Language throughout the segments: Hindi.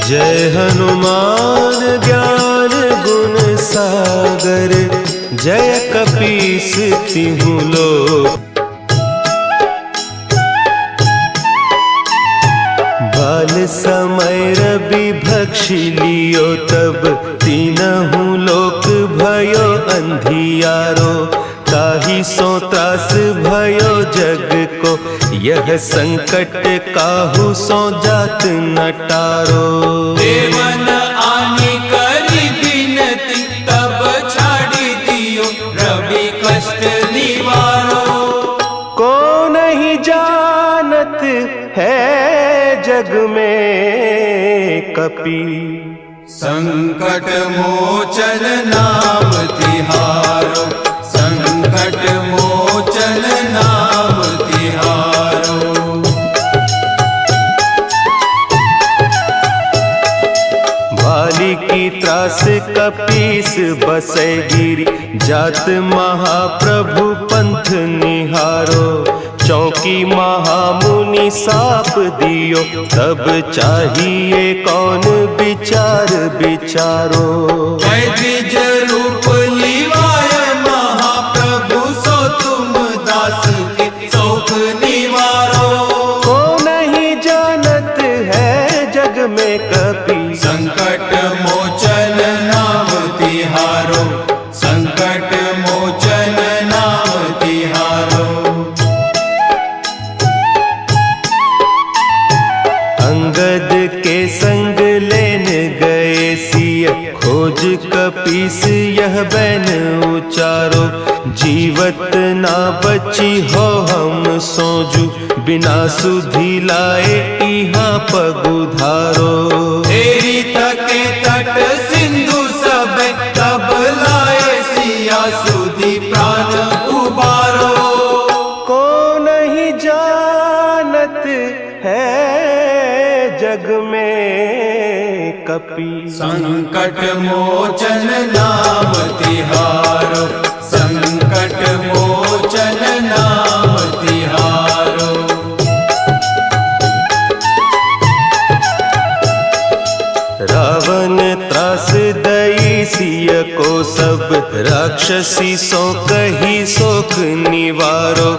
जय हनुमान ज्ञान गुण सागर, जय कपीस तिहु लोक। बाल समय रवि भक्षि लियो, तब तीनहु लोक भयो अंधियारो। ताहि सो त्रास भयो जग को, यह संकट काहू सो जात न टारो। देवन आनी करी बिनती, तब छाड़ी दियो रवि कष्ट निवारो। को नहीं जानत है जग में कपि, संकट मोचन नाम तिहारो। संकट मोचन नाम तिहारो। बाली की त्रास कपीस बसै गिरि, जात महाप्रभु पंथ निहारो। चौकी महामुनि साप दियो, तब चाहिए कौन विचार विचारो। द्विज रूप लिवाय महाप्रभु, सो तुम दास के शोक निवारो। को नहीं जानत है जग में कपि, संकट मोचन नाम तिहारो। संकट मोचन नाम तिहारो। अंगद के संग लेन गए सिय, खोज कपीस यह बैन उचारो। जीवत ना बची हो हम सोजू, बिना सुधि लाए इहाँ पगुधारो। तेरी थके तट सिंधु सब, तब लाए सिया सुधि प्राण उबारो। को नहीं जानत है जग में कपि, संकट मोचन नाम तिहारो। संकट मोचन नाम तिहारो। रावण त्रास दई सिय को, सब राक्षसी सो कही शोक निवारो।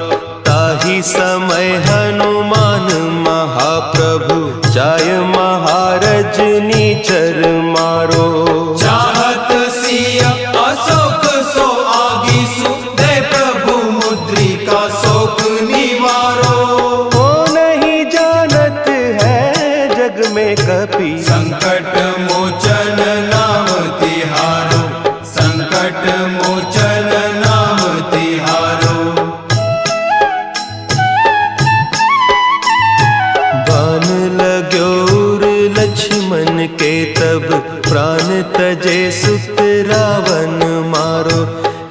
ताहि समय हनुमान महाप्रभु, जाय महारज नीचर मारो। चाहत सिया अशोक सो आगीसु, दे प्रभु मुद्रिका शोक निवारो। को नहीं जानत है जग में कपि, संकट मोचन नाम तिहारो। संकट मोचन नाम तिहारो। बान लाग्यो उर लक्ष्मण के, तब प्राण तजे सुत रावण मारो।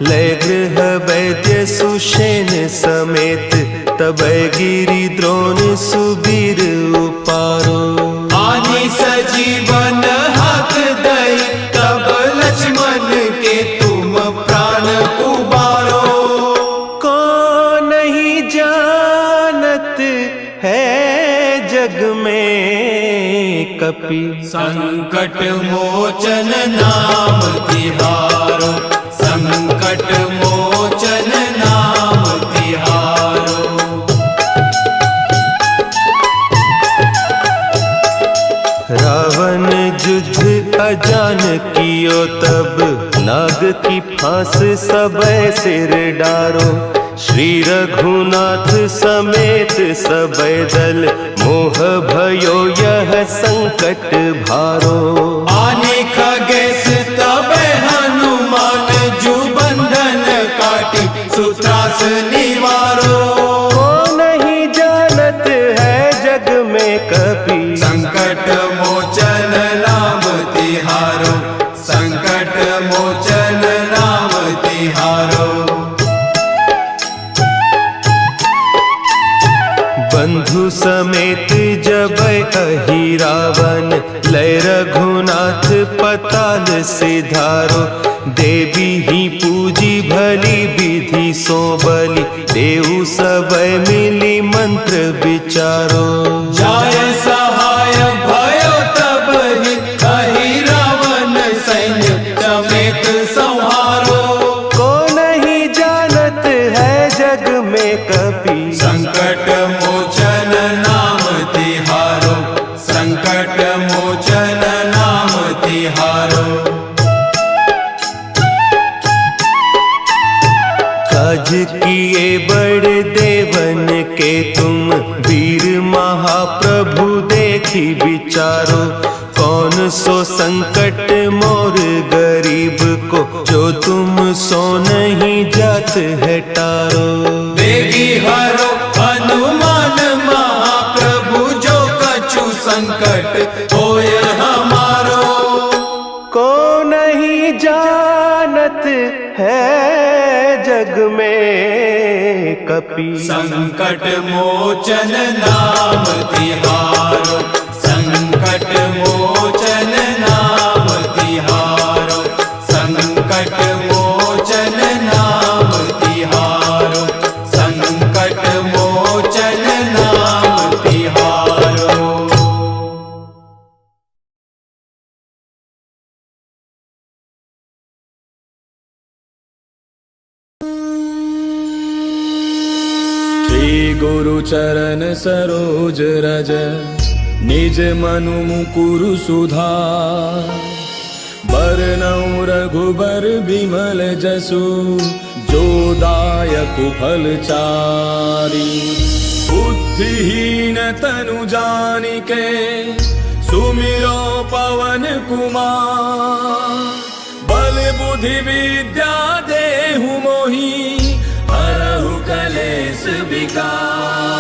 लय गृह वैद्य सुषेण समेत, तब गिरि द्रोण सुबीर उपारो। आनी सजीवन हाथ दई, तब लक्ष्मण के तुम प्राण उबारो। को नहीं जानत है जग में कपि, संकट मोचन नाम तिहारो। संकट मोचन नाम तिहारो। रावण युद्ध अजान कियो, तब नाग की फांस सबे सिर डारो। श्री रघुनाथ समेत सबे दल, मोह भयो यह संकट भारो। आने खगेश तब हनुमान, जु बंधन काटी सुत्रास निवारो। को नहीं जानत है जग में कपि, संकट मोचन नाम तिहारो। संकट मोचन नाम तिहारो। बंधु समेत जब अहि रावण, लय रघुनाथ पताल सिधारो। देवी ही पूजी भली विधि सो बलि, देव सब मिली मंत्र विचारो। जाय सहाय भयो तब ही संकट मोचन नाम तिहारो। काज किए बड़े देवन के तुम, वीर महाप्रभु देखी विचारो। कौन सो संकट मोर गरीब को, जो तुम सो नहीं जात है टारो। बेगी हरो हनुमान महाप्रभु, जो कछु संकट होय हमारो। को नहीं जानत है जग में कपि, संकट मोचन नाम तिहारो। संकट मोचन नाम तिहारो। संकट मोचन नाम तिहारो। संकट मोचन नाम तिहारो। श्री गुरु चरण सरोज रज, निज मनु मुकुरु सुधार। बरनउँ रघुबर बिमल जसु, जो दायक फलचारी। बुद्धिहीन तनु जानिके, सुमिरो पवन कुमार। बल बुद्धि विद्या देहु मोहि, हरहु कलेश विकार।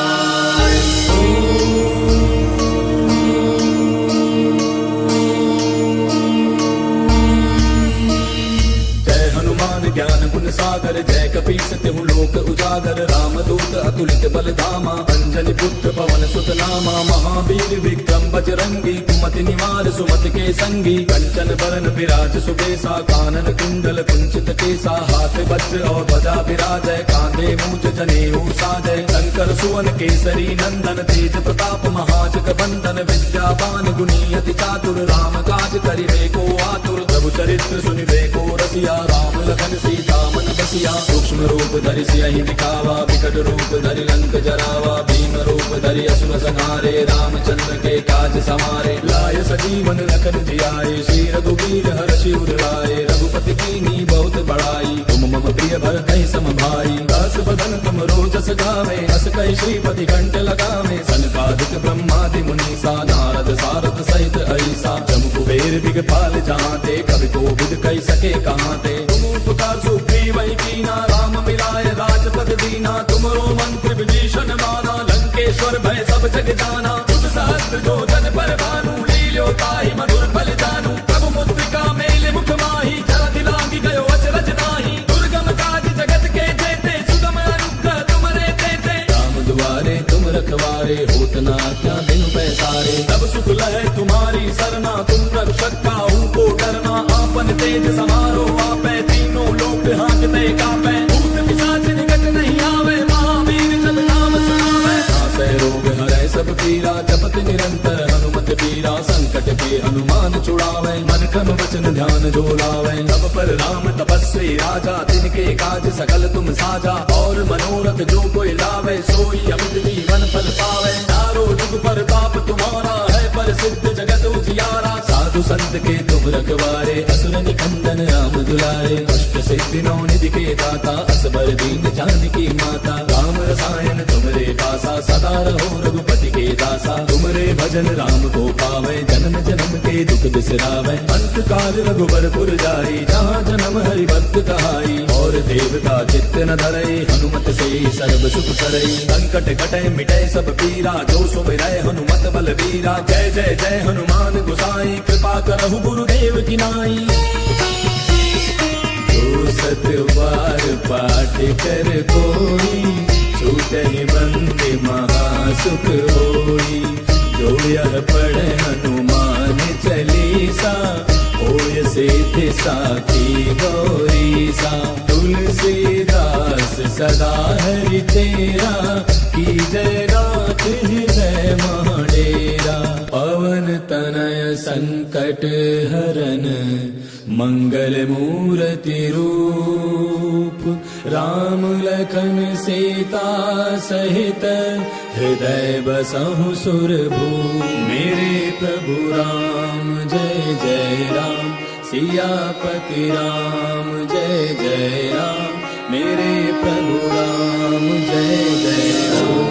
ज्ञान गुण सागर, जय कपीस तिहु लोक उजागर। रामदूत अतुलित बल धामा, अंजनी पुत्र पवन सुत नामा। महावीर विक्रम बजरंगी, कुमति निवार सुमति के संगी। कंचन बरन विराज सुबेसा, कानन कुंडल कुंचित केसा। हाथ वज्र और ध्वजा विराजय, कांधे मूंज जनेऊ साजय। शंकर सुवन केसरी नंदन, तेज प्रताप महाजग बंदन। विद्यावान गुणी अति चातुर, राम काज करिबे को आतुर। प्रभु चरित्र सुनिबे को रसिया, राम लखन सीता मन बसिया। सूक्ष्म रूप धरि सियहि दिखावा, विकट रूप धरि लंक जरावा। भीम रूप धरि असुर संहारे, रामचंद्र के काज समारे। लाय सजीवन लखन जियाए, श्री रघुवीर हर्षि उर लाए। रघुपति कीन्ही बहुत बड़ाई, तुम मम प्रिय भरतहि सम भाई। दास बदन तुम रोजस गावे, अस कहि श्रीपति कंठ लगावे। सनकादिक ब्रह्मादि मुनीसा, नारद सारद सहित ऐसा। जम कुबेर दिगपाल जहाते, कवि कोविद कहि सके कहाते। तुम उपकार सुग्रीव कीना, राम मिलाए राजपद दीना। तुमरो मंत्र विभीषण माना, लंकेश्वर भय सब जग जाना। तुम सहस्त्र जो जन पर भानु, लील्यो ताहि मधुर फल जानू। प्रभु मुद्रिका मेले मुख माहि, जलधि लांघि गयो अचरज नाहि। दुर्गम काज जगत के जेते, सुगम अनुग्रह तुमरे तेते। राम दुआरे तुम रखवारे, होत न आज्ञा बिनु पैसारे। तब सुख लहै तुम्हारी सरना, तुम रक्षक काहू को डरना। आपन तेज समारो आपै, तीनों लोक हांकते कापै। भूत पिशाच निकट नहीं आवे, महावीर जब नाम सुनावे। नासै रोग हरै सब पीरा, जपत निरंतर हनुमत बीरा। संकट के हनुमान छुड़ावे, मन क्रम वचन ध्यान जो लावे। तब पर राम तपस्वी राजा, तिनके काज सकल तुम साजा। और मनोरथ जो कोई लावे, सोई अमित जीवन फल पावे। चारों जुग परताप तुम्हारा है, प्रसिद्ध जगत उजियारा। साधु संत के तुम रखवारे, असुर निकंदन राम दुलारे। अष्ट सिद्धि नौ निधि के दाता, असबर दीन जानकी माता। राम रसायन तुमरे पासा, सदा रहो रघुपति के दासा। तुमरे भजन राम को पावे, जन्म जन्म के दुख बिसरावे। अंत काल रघुबरपुर जाई, जहाँ जन्म हरि भक्त कहाई। और देवता चित्त न धरई, हनुमत से सर्व सुख करई। संकट कटै मिटै सब पीरा, जो सुमिरै हनुमत बल बीरा। जय जय जय हनुमान गोसाई, कृपा करहु गुरुदेव की नाई। जो सत बार पाठ कर कोई, छूटहि बंदे महासुख होई। जो यह पढ़े हनुमान चालीसा, होय सिद्धि साखी गौरीसा। तुलसीदास सदा हरि तेरा, की जय नाथ हृदय महाडेरा। पवन तनय संकट हरन, मंगल मूर्ति रूप। राम लखन सीता सहित, हृदय बसहु सुरभूप। मेरे प्रभु राम जय जय राम, सियापति राम जय जय राम, मेरे प्रभु राम जय जय राम।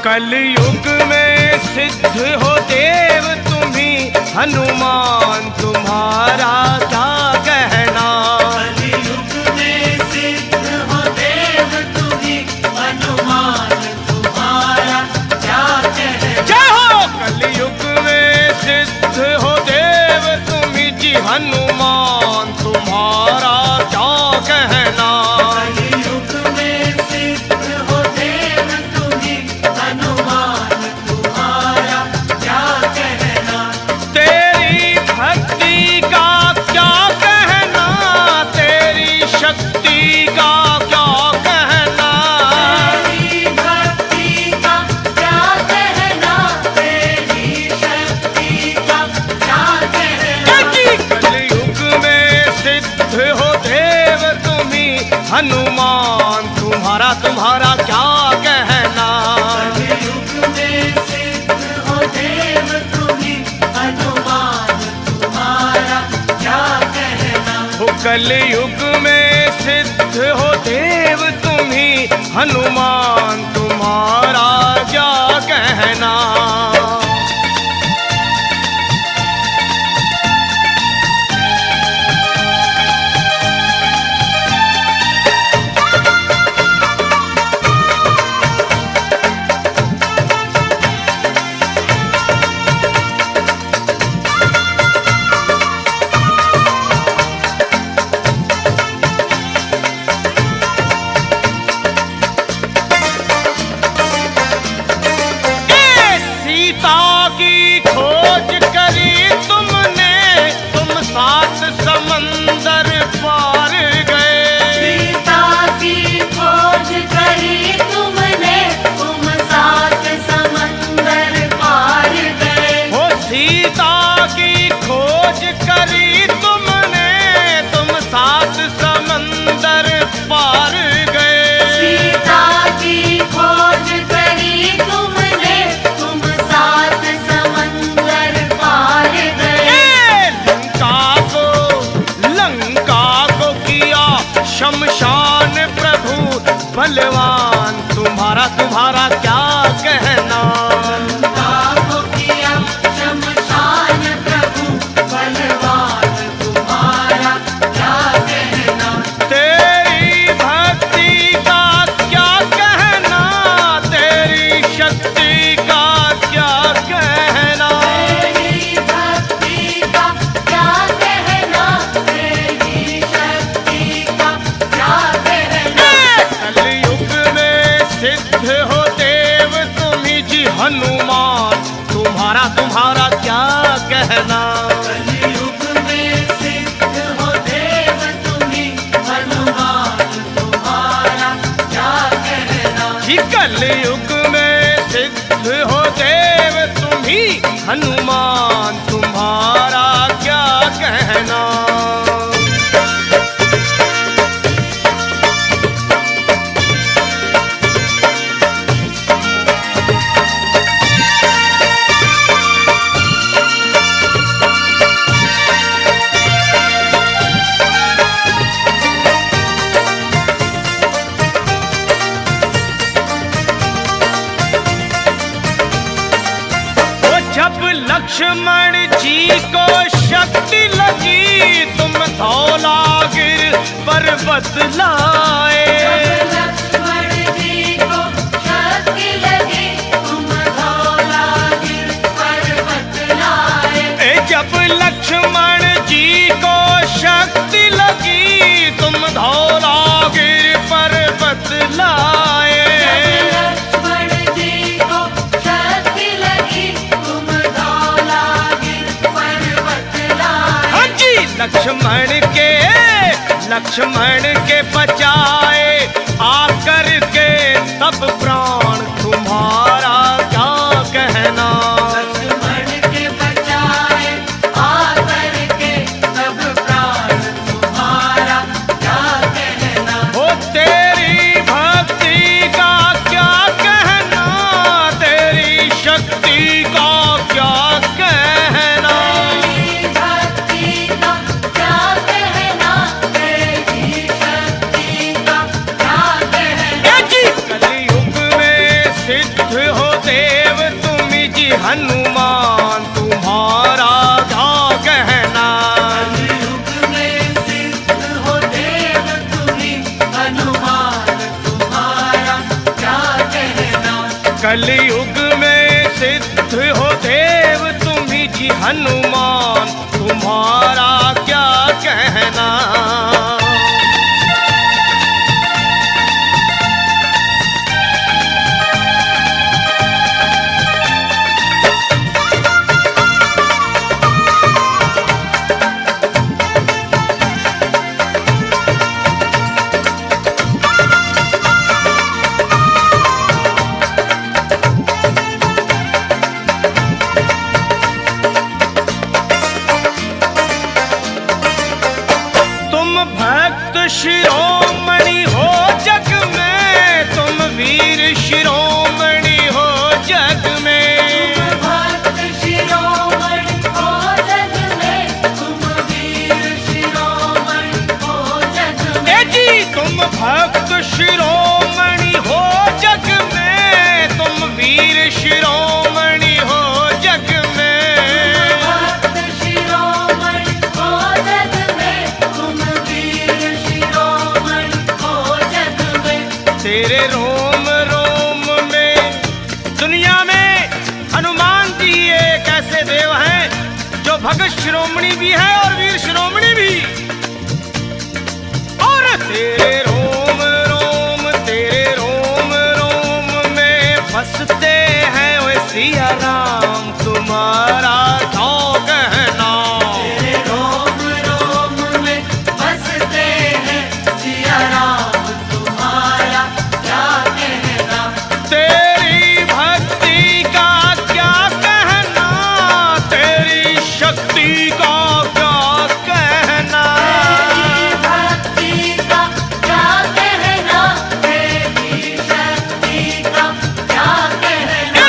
कलयुग में सिद्ध हो देव तुम्ही, हनुमान तुम्हारा क्या कहना। कलयुग में सिद्ध हो देव तुम्ही, हनुमान तुम्हारा क्या कहना। जय हो। कलयुग में सिद्ध हो देव तुम्ही जी, हनुमान तुम्हारा क्या कहना। हनुमान तुम्हारा क्या कहना। कलयुग में सिद्ध हो देव तुम्ही, हनुमान तुम्हारा क्या कहना। हो कलयुग में सिद्ध हो देव तुम्ही, हनुमान तुम्हारा क्या कहना। समंदर पार गए। सीता की खोज करी तुमने, तुम सात समंदर पार गए। हो सीता की खोज करी तुमने, तुम सात समंदर पार गए। सीता की खोज करी तुमने, तुम सात समंदर पार गए। शमशान प्रभु बलवान तुम्हारा क्या कहना। को किया शमशान प्रभु बलवान तुम्हारा क्या कहना। तेरी भक्ति का क्या कहना, तेरी शक्ति का क्या कहना। तेरी भक्ति का क्या कहना, तेरी शक्ति का क्या कहना। कलयुग में सिद्ध हो देव तुम्ही जी, हनुमान तुम्हारा क्या कहना। कलयुग में सिद्ध हो देव तुम्ही, हनुमान तुम्हारा क्या कहना। जी कलयुग में सिद्ध हो देव तुम्ही, हनुमान तुम्हारा क्या कहना। जब लक्ष्मण जी को शक्ति लगी, तुम धौलागिर पर्वत लाए। लक्ष्मण जी को शक्ति लगी, तुम धौलागिर पर्वत लाए। जब लक्ष्मण जी को शक्ति लगी, तुम धौलागिर पर्वत लाए। लक्ष्मण के बचाए आकर के तब प्राण तुम्हारा क्या कहना। लक्ष्मण के बचाए आकर के तब प्राण तुम्हारा क्या कहना। ओ तेरी भक्ति का क्या कहना, तेरी शक्ति का क्या कहना। तेरी भक्ति का क्या कहना, तेरी शक्ति का क्या कहना। कलयुग में सिद्ध हो देव तुम जी हनुमान तुम्हारा क्या कहना। कलयुग में सिद्ध हो देव तुम्ही हनुमान तुम्हारा क्या कहना। कलयुग में सिद्ध हो देव तुम जी हनुमान तुम्हारा क्या कहना। भक्त शिरोमणि हो जग में, तुम वीर शिरोमणि हो जग में। भक्त शिरोमणि हो जग में, तुम वीर शिरोमणि हो जग में। जी तुम भक्त शिरोमणि हो जग में, तुम वीर शिरोमणि हो जग में। भक्त शिरोमणि हो जग में, तुम वीर शिरोमणि हो जग में। तेरे रोम रोम में दुनिया में हनुमान जी एक ऐसे देव हैं जो भगत शिरोमणि भी है और वीर शिरोमणि भी। और तेरे रोम रोम, तेरे रोम रोम में बसते हैं वे सिया राम तुम्हारा क्या कहना। तेरे रोम रोम में बसते हैं सिया राम तुम्हारा क्या कहना। तेरी भक्ति का क्या कहना, तेरी शक्ति का क्या कहना। तेरी भक्ति का क्या कहना, तेरी शक्ति का क्या कहना।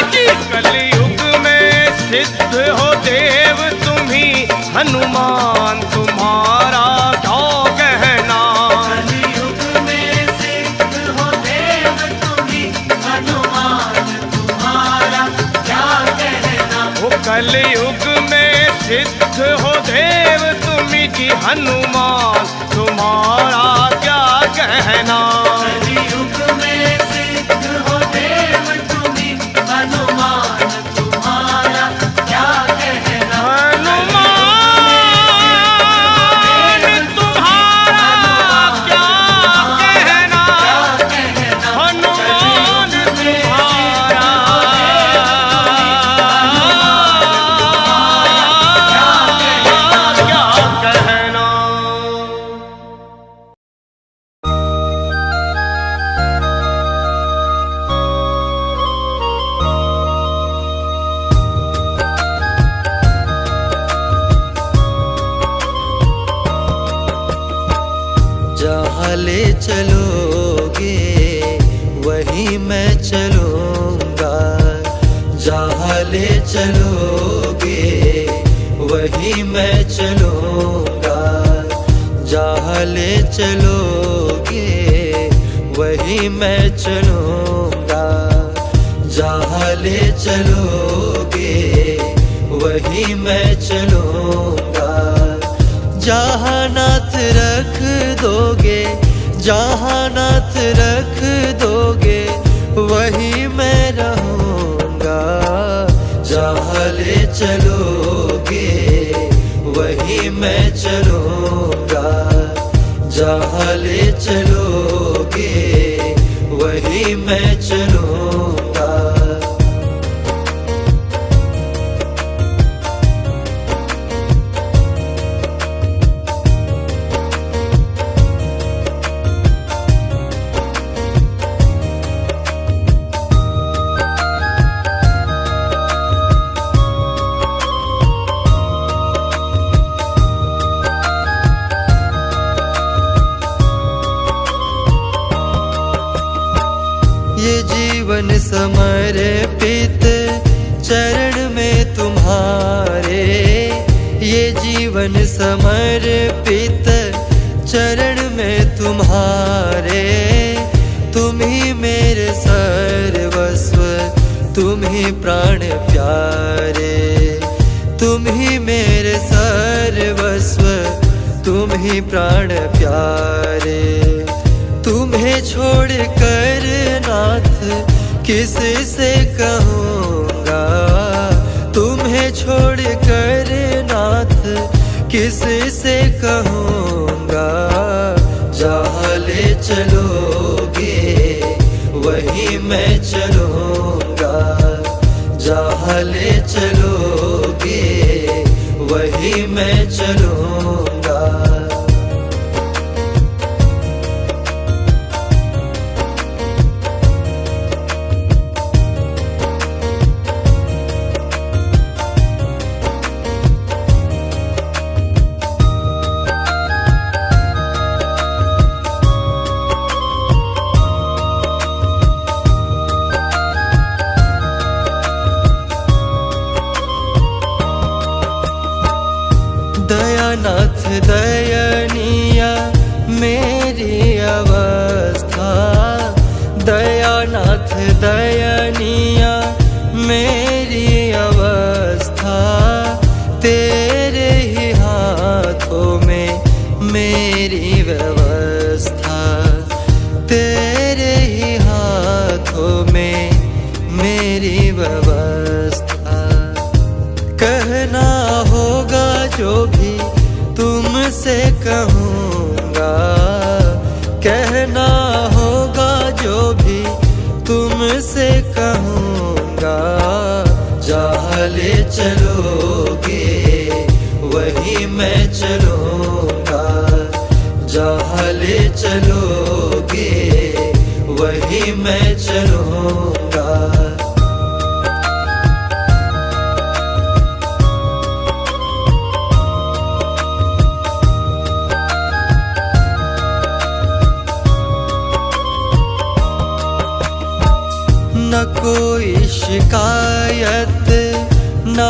कलयुग में सिद्ध हो देव तुम्ही हनुमान तुम्हारा क्या कहना। कलयुग में सिद्ध हो देव तुम्ही हनुमान तुम्हारा क्या कहना। वो कलयुग में सिद्ध हो देव तुम्ही जी हनुमान तुम्हारा क्या कहना। कलयुग में सिद्ध हो देव तुम्ही हनुमान तुम्हारा क्या कहना। हनुमान तुम्हारा क्या कहना। हनुमान तुम्हारा क्या कहना। जहाँ ले चलोगे वहीं मैं चलूँगा, जहाँ ले चलोगे वहीं मैं चलूँगा, जहाँ ले चलोगे वहीं मैं चलूँगा, जहाँ ले चलोगे वहीं मैं चलूँगा। जहाँ नाथ रख दोगे, जहाँ नाथ रख दोगे वहीं मैं रहूँगा, जहाँ ले चलोगे वहीं मैं चलूँगा, जहाँ ले चलोगे वहीं मैं चलूँगा। ये जीवन समर्पित चरण में तुम्हारे, ये जीवन समर्पित चरण में तुम्हारे। तुम ही मेरे सर्वस्व, तुम ही प्राण प्यारे, तुम ही मेरे सर्वस्व, तुम ही प्राण प्यारे। तुम्हें छोड़ कर नाथ किस से कहूँगा, तुम्हें छोड़ कर नाथ किस से कहूँगा। जहाँ ले चलोगे वहीं मैं चलूँगा, जहाँ ले चलोगे वहीं मैं चलूँगा। दयानाथ दयनीय मेरी अवस्था, दयानाथ दयनीय मेरी अवस्था। तेरे ही हाथों में मेरी व्यवस्था, तेरे ही हाथों में मेरी व्यवस्था। कहना होगा जो भी तुमसे कहूँगा, कहना होगा जो भी तुमसे कहूँगा। जहाँ ले चलोगे वहीं मैं चलूँगा, जहाँ ले चलोगे वहीं मैं चलूँगा। न कोई शिकायत, न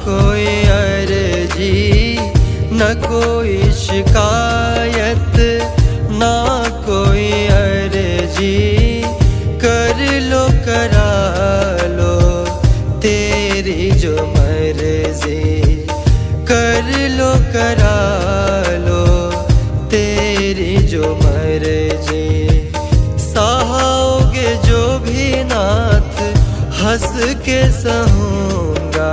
कोई अर्जी, न कोई शिकायत, न कोई अर्जी। कर लो करा लो तेरी जो मर्जी, कर लो करा लो तेरी जो मर्जी। सहाओगे जो भी नाथ हंस के सहूँगा,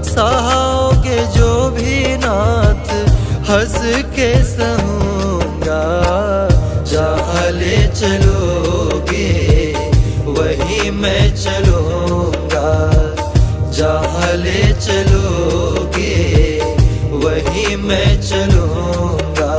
सहाओगे जो भी नाथ हंस के सहूँगा। जहाँ ले चलोगे वहीं मैं चलूँगा, जहाँ ले चलोगे वहीं मैं चलूँगा।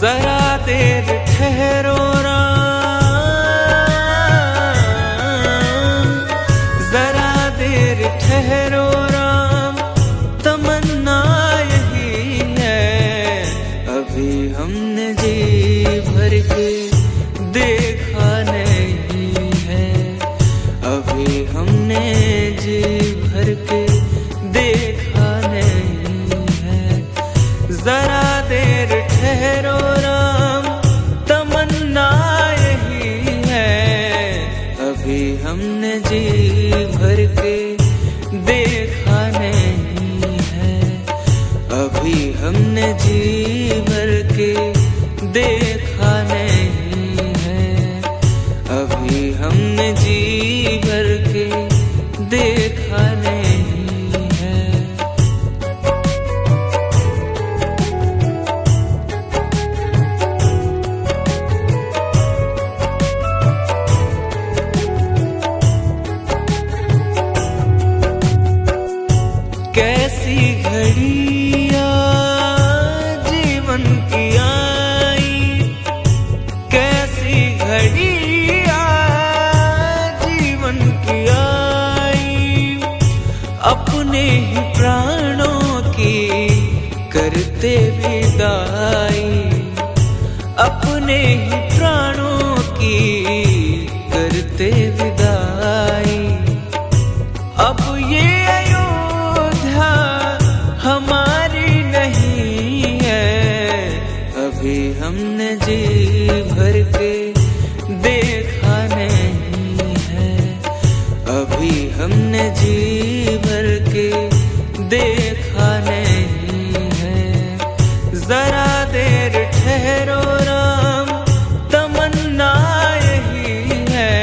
जरा देर ठहरो राम, जरा देर ठहरो राम, तमन्ना यही है। अभी हमने जी भर के देखा नहीं है, अभी हमने जी भर के देखा नहीं है। जरा देर ठहरो राम, तमन्ना यही है। अभी हमने जी भर के देखा नहीं है, अभी हमने जी भर के देखा नहीं है, अभी हमने जी भर के देखा नहीं है। कैसी घड़ियां जीवन की आई, कैसी घड़ियां जीवन की आई, अपने ही प्राणों की करते विदाई, अपने ही प्राणों की करते विदाई। अब ये अयोध्या हमारी नहीं है, अभी हमने जी भर के देखा नहीं है, अभी हमने जी भर के देखा नहीं है। जरा देर ठहरो राम, तमन्ना यही है।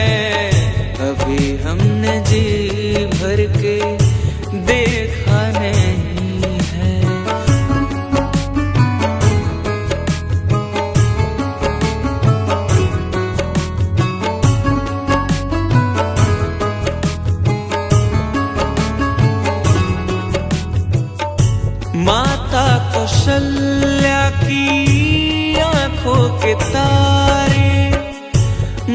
अभी हमने जी भर के देखा नहीं है। माता कौशल्या की आंखों के तारे,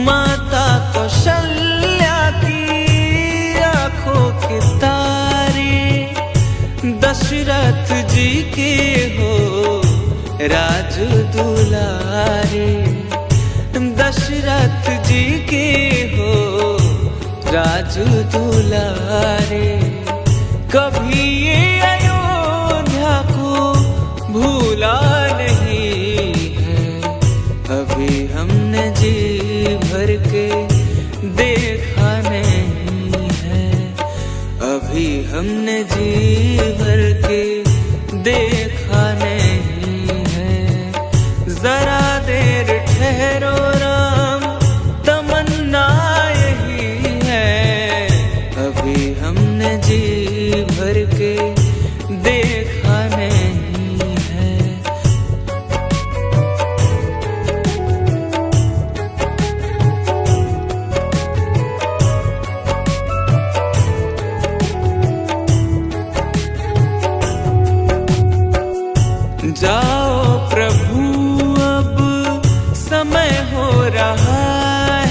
माता कौशल्या की आंखों के तारे, दशरथ जी के हो राज दुलारे, दशरथ जी के हो राज दुलारे। कभी ये अयोध्या को भूला नहीं है, अभी हमने जी भर के देखा नहीं है, अभी हमने जी भर के देखा नहीं है। जरा देर ठहरो राम, तमन्ना यही है। अभी हमने जी भर के देखा नहीं है। जाओ प्रभु अब समय हो रहा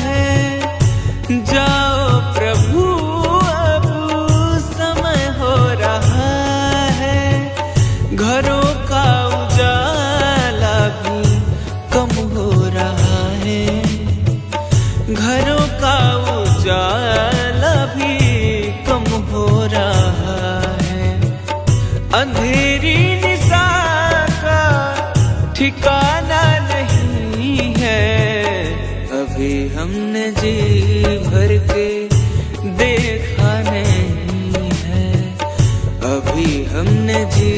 है, जाओ प्रभु अब समय हो रहा है। घरों का उजाला भी कम हो रहा है, घरों का उजाला भी कम हो रहा है। अंधेरी निशा का ठिकाना नहीं है, अभी हमने जी भर के देखा नहीं है, अभी हमने जी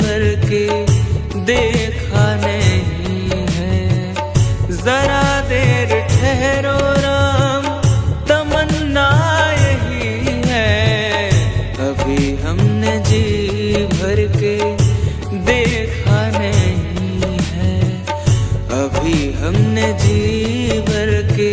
भर के देखा नहीं है। जरा देर ठहरो राम, तमन्ना यही है। अभी हमने जी भर के देखा नहीं है, अभी हमने जी भर के